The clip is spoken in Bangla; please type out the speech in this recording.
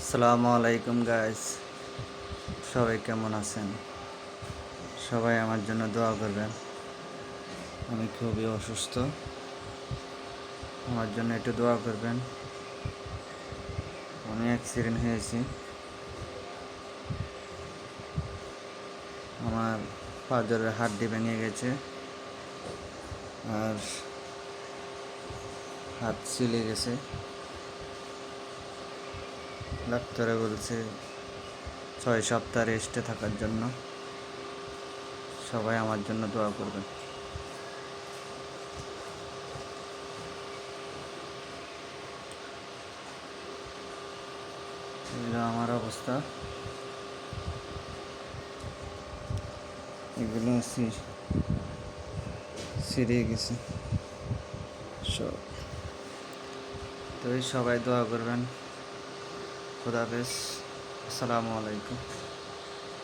আসসালামু আলাইকুম গাইস, সবাই কেমন আছেন? সবাই আমার জন্য দোয়া করবেন। আমি খুবই অসুস্থ, আমার জন্য একটু দোয়া করবেন। আমি অ্যাক্সিডেন্ট হয়েছি, আমার পাঁজরের হাড্ডি ভেঙে গেছে আর হাত ছিলে গেছে। ডাক্তারে বলছে 6 সপ্তাহ রেস্টে থাকার জন্য। সবাই আমার জন্য দোয়া করবেন। এগুলো আমার অবস্থা, এগুলো ছিঁড়ে গেছে সব। তো সবাই দোয়া করবেন। খুদা হাফেজ, আসসালামু আলাইকুম।